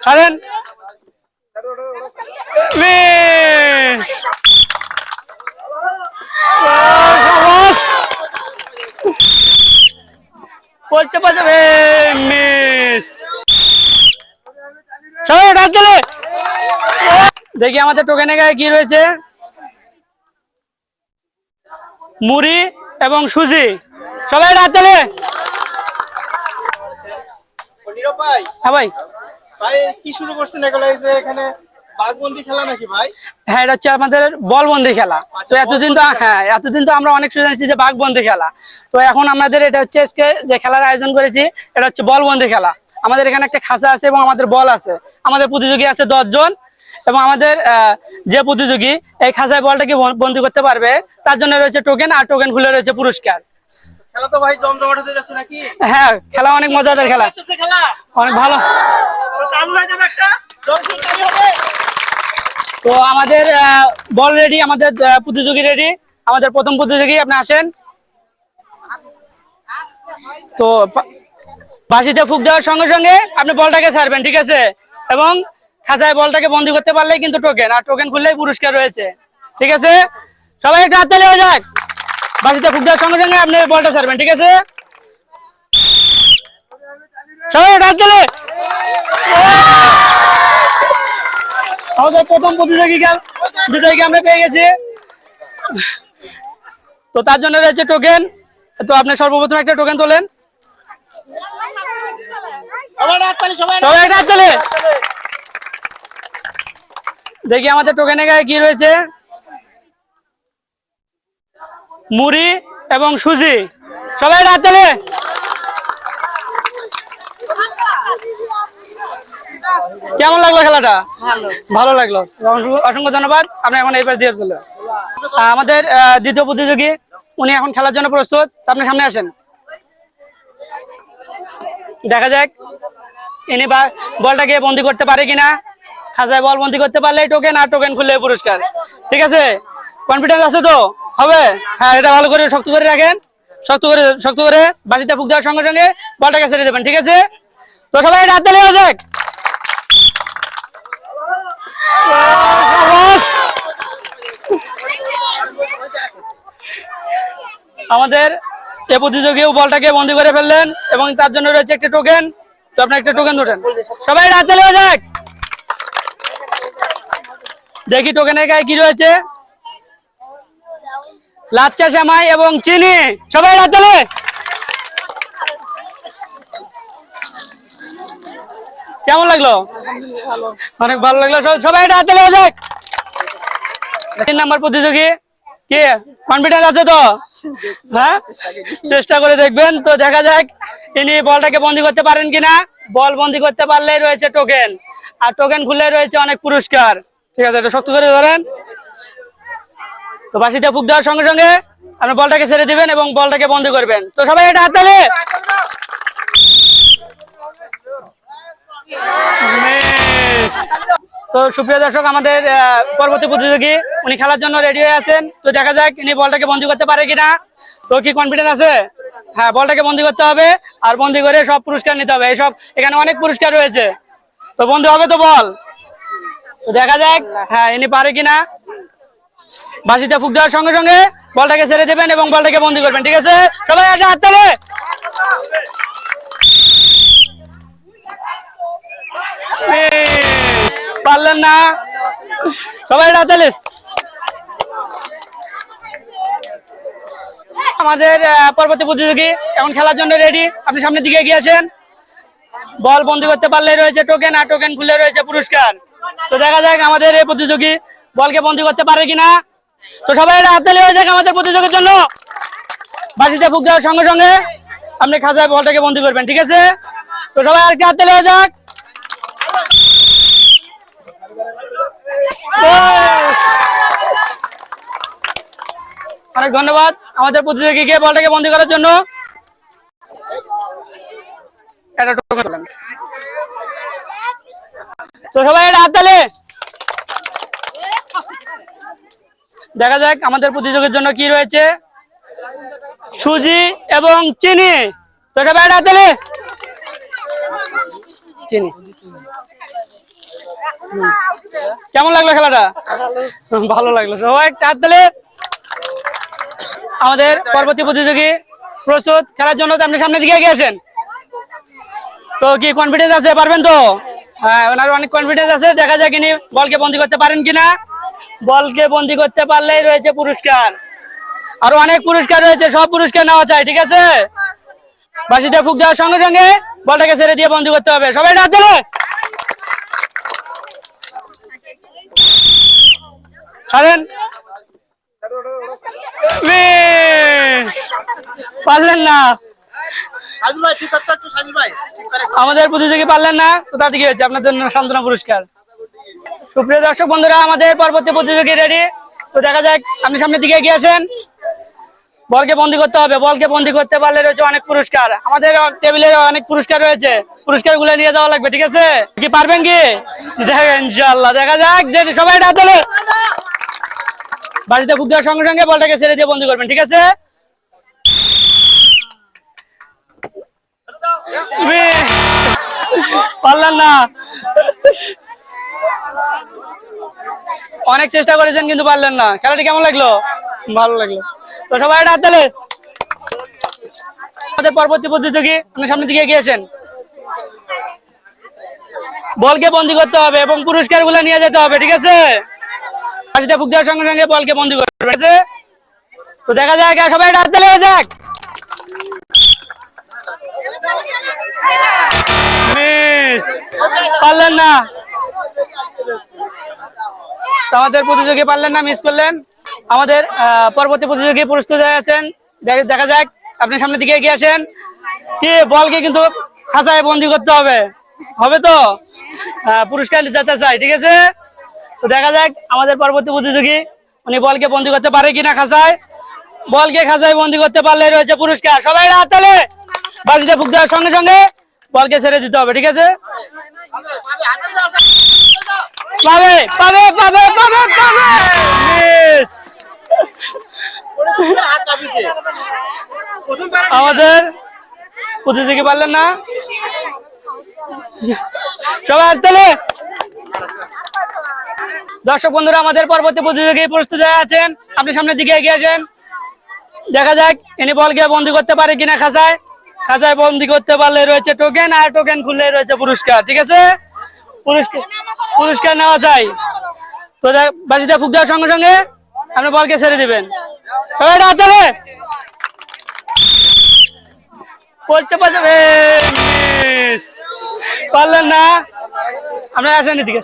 ছাড়েন। পড়ছে পাচ্ছে মিস। সবাই ডাক দিলে দেখি আমাদের টোকেনে গায়ে কি রয়েছে। মুড়ি এবং সুজি। সবাই ডাক দিলে। হ্যাঁ ভাই, ভাই কি শুরু করছেন এগুলো? এই যে এখানে বাঘবন্দি খেলা নাকি ভাই? হ্যাঁ এটা হচ্ছে আমাদের বলবন্দি খেলা। তো এতদিন তো আমরা অনেক শুনেছি যে বাঘবন্দি খেলা। তো এখন আমাদের এটা হচ্ছে আজকে যে খেলার আয়োজন করেছি এটা হচ্ছে বলবন্দি খেলা। আমাদের এখানে একটা খাঁচা আছে এবং আমাদের বল আছে। আমাদের প্রতিযোগী আছে 10 জন এবং আমাদের যে প্রতিযোগী এই খাঁচায় বলটাকে বন্দি করতে পারবে তার জন্য রয়েছে টোকেন, আর টোকেন খুলে রয়েছে পুরস্কার। খেলা তো ভাই জমজমাট হতে যাচ্ছে নাকি? হ্যাঁ খেলা অনেক মজাদার খেলা, খেলা অনেক ভালো। চালু হয়ে যাবে একটা জমজমাট চালু হবে। তো আমাদের বল রেডি, আমাদের প্রতিযোগী রেডি। আমাদের প্রথম প্রতিযোগী আপনি আসেন। তো বাঁশিতে ফুক দেওয়ার সঙ্গে সঙ্গে আপনি বলটাকে ছাড়বেন, ঠিক আছে? এবং খাঁচায় বলটাকে বন্দি করতে পারলেই কিন্তু টোকেন, আর টোকেন খুললেই পুরস্কার রয়েছে, ঠিক আছে? সবাই একটু হাততালি হয়ে যাক। বাঁশিতে ফুক দেওয়ার সঙ্গে সঙ্গে আপনি বলটা ছাড়বেন, ঠিক আছে? সবাই একটু হাততালি। আমাদের প্রথম বিজয়ীকে আমরা পেয়ে গেছি। তো তার জন্য রয়েছে টোকেন। তো আপনি সর্বপ্রথম একটা টোকেন তোলেন। সবাই একটা হাততালি। দেখি আমাদের টোকেনে গায়ে কি রয়েছে। মুড়ি এবং সুজি। সবাই একটা হাততালি। কেমন লাগলো খেলাটা? ভালো লাগলো, অসংখ্য ধন্যবাদ। আপনি এখন এই পাশ দিয়ে চলে আমাদের দ্বিতীয় প্রতিযোগী উনি এখন খেলার জন্য প্রস্তুত। আপনি সামনে আসেন, দেখা যাক ইনি বলটাকে বন্দি করতে পারে কিনা। খাঁচায় বল বন্দি করতে পারলেই টোকেন, আর টোকেন খুললে পুরস্কার, ঠিক আছে? কনফিডেন্স আছে তো? হবে? হ্যাঁ, এটা ভালো করে শক্ত করে রাখেন। শক্ত করে বাঁশিতে ফুক দেওয়ার সঙ্গে সঙ্গে বলটাকে ছেড়ে দেবেন, ঠিক আছে? তো সবাই হাত তালি হয়ে যাক। আমাদের এই প্রতিযোগীও বলটাকে বন্দি করে ফেললেন এবং তার জন্য রয়েছে একটা টোকেন। তো আপনি একটা টোকেন ধরেন। সবাই হাত তালি হয়ে যাক। দেখি টোকেনের গায়ে কি রয়েছে। লাচ্চা সেমাই এবং চিনি। সবাই হাত তালি। কেমন লাগলো? অনেক ভালো লাগলো। সবাই হাত তালি হয়ে যাক। 3 নাম্বার প্রতিযোগী কি কনফিডেন্স আছে তো? হ্যাঁ, চেষ্টা করে দেখবেন। তো দেখা যাক ইনি বলটাকে বন্দি করতে পারেন কিনা। বল বন্দি করতে পারলেই রয়েছে টোকেন, আর টোকেন খুলে রয়েছে অনেক পুরস্কার, ঠিক আছে? এটা শক্ত করে ধরেন। তো বাঁশিতে ফুক দেওয়ার সঙ্গে সঙ্গে আপনি বলটাকে ছেড়ে দিবেন এবং বলটাকে বন্দি করবেন। তো সবাই এটা হাততালি। তো সুপ্রিয় দর্শক, আমাদের পরবর্তী প্রতিযোগী উনি খেলার জন্য রেডি হয়ে আছেন। তো দেখা যাক ইনি বলটাকে বন্দি করতে পারে কিনা। তো কি কনফিডেন্স আছে? হ্যাঁ, বলটাকে বন্দি করতে হবে, আর বন্দি করে সব পুরস্কার নিতে হবে। এইসব এখানে অনেক পুরস্কার রয়েছে। তো বন্দি হবে তো বল? তো দেখা যাক হ্যাঁ ইনি পারে কিনা। বাঁশিতে ফুক দেওয়ার সঙ্গে সঙ্গে বলটাকে ছেড়ে দেবেন এবং বলটাকে বন্দি করবেন, ঠিক আছে? সবাই একটা হাততালি। পারলেন না, সবাই একটা হাততালি। আমাদের পরবর্তী প্রতিযোগী এখন খেলার জন্য রেডি। আপনি সামনের দিকে এগিয়ে আসেন। বল বন্দি করতে পারলে রয়েছে টোকেন, আর টোকেন খুলে রয়েছে পুরস্কার। তো দেখা যাক আমাদের এই প্রতিযোগী বলকে বন্দি করতে পারে কিনা। তো সবাই একটা হাততালি হয়ে যাক আমাদের প্রতিযোগীর জন্য। বাঁশিতে ফুক দেওয়ার সঙ্গে সঙ্গে আপনি খাঁচায় বলটাকে বন্দি করবেন, ঠিক আছে? তো সবাই আর কি হাততালি হয়ে যাক। অনেক ধন্যবাদ আমাদের প্রতিযোগীকে বলটাকে বন্দি করার জন্য। তো সবাই একটা হাততালি। দেখা যাক আমাদের প্রতিযোগীর জন্য কি রয়েছে। সুজি এবং চিনি। তো সবাই একটা হাততালি। চিনি কেমন লাগলো খেলাটা? ভালো লাগলো। সবাই হাত তালে। আমাদের পরবর্তী প্রতিযোগী প্রস্তুত খেলার জন্য। আপনি সামনের দিকে এগিয়ে আসেন। তো কি কনফিডেন্স আছে? পারবেন তো? হ্যাঁ, ওনার অনেক কনফিডেন্স আছে। দেখা যাক ইনি বলকে বন্দি করতে পারেন কিনা। বলকে বন্দি করতে পারলেই রয়েছে পুরস্কার। আরো অনেক পুরস্কার রয়েছে, সব পুরস্কার নেওয়া চাই, ঠিক আছে? বাঁশিতে ফুক দেওয়ার সঙ্গে সঙ্গে বলটাকে ছেড়ে দিয়ে বন্দি করতে হবে। সবাই হাত দিলে ছাড়েন। পারলেন না, সাজিল ভাই ঠিক করতে একটু, সাজিল ভাই ঠিক করে। আমাদের প্রতিযোগী পারলেন না। তো তাতে কি হয়েছে? আপনাদের জন্য সান্ত্বনা পুরস্কার। সুপ্রিয় দর্শক বন্ধুরা, আমাদের পরবর্তী প্রতিযোগী রেডি। তো দেখা যাক, আপনি সামনের দিকে এগিয়ে আসেন। বলকে বন্দি করতে হবে। বলকে বন্দি করতে পারলে রয়েছে অনেক পুরস্কার। আমাদের টেবিলে অনেক পুরস্কার রয়েছে, পুরস্কার গুলো নিয়ে যাওয়া লাগবে, ঠিক আছে? কি পারবেন কি? দেখেন ইনশাআল্লাহ, দেখা যাক। যে সবাই হাত তোলে। বাড়িতে ফুক দেওয়ার সঙ্গে সঙ্গে বলটাকে ছেড়ে দিয়ে বন্দি করবেন, ঠিক আছে? পারলেন না, অনেক চেষ্টা করেছেন কিন্তু পারলেন না। খেলাটি কেমন লাগলো? ভালো লাগলো। তো সবাই হাত তালে। আমাদের পরবর্তী প্রতিযোগী আপনি সামনের দিকে এগিয়ে আসেন। বলকে বন্দি করতে হবে এবং পুরস্কার গুলো নিয়ে যেতে হবে, ঠিক আছে? বাঁশিতে ফুক দেওয়ার সঙ্গে সঙ্গে বলকে বন্দি করবে, ঠিক আছে? তো দেখা যাক, সবাই হাত তালে যাক। মিস, পারলেন না। আমাদের প্রতিযোগী পারলেন না, মিস করলেন। আমাদের পরবর্তী প্রতিযোগী প্রস্তুত হয়ে আছেন। দেখা যাক, আপনি সামনের দিকে এগিয়ে আসেন। কি বলকে কিন্তু খাঁচায় বন্দি করতে হবে, হবে তো? পুরস্কার যেতে চাই, ঠিক আছে? তো দেখা যাক আমাদের পরবর্তী প্রতিযোগী উনি বলকে বন্দি করতে পারে কিনা খাঁচায়। বলকে খাঁচায় বন্দি করতে পারলে রয়েছে পুরস্কার। সবাই হাত তালে। বাঁশিতে ফুক দেওয়ার সঙ্গে সঙ্গে বলকে ছেড়ে দিতে হবে, ঠিক আছে? পাবে পাবে পাবে পাবে পাবে। মিস। আমাদের প্রতিযোগী পারলেন না। সবাই হাত তালে। দর্শক বন্ধুরা, আমাদের পরবর্তী প্রতিযোগী প্রস্তুত হয়ে আছেন। আপনি সামনের দিকে এগিয়ে আসেন। দেখা যাক ইনি বলকে বন্দি করতে পারে কিনা খাঁচায়। খাঁচায় বন্দি করতে পারলে রয়েছে টোকেন, আর টোকেন খুললে রয়েছে পুরস্কার, ঠিক আছে? পুরস্কার নেওয়া চাই। তো বাঁশিতে ফুক দেওয়ার সঙ্গে সঙ্গে আপনি বলকে ছেড়ে দিবেন। সবাই হাত তালে। পারলেন না, আপনারা আসেন এদিকে।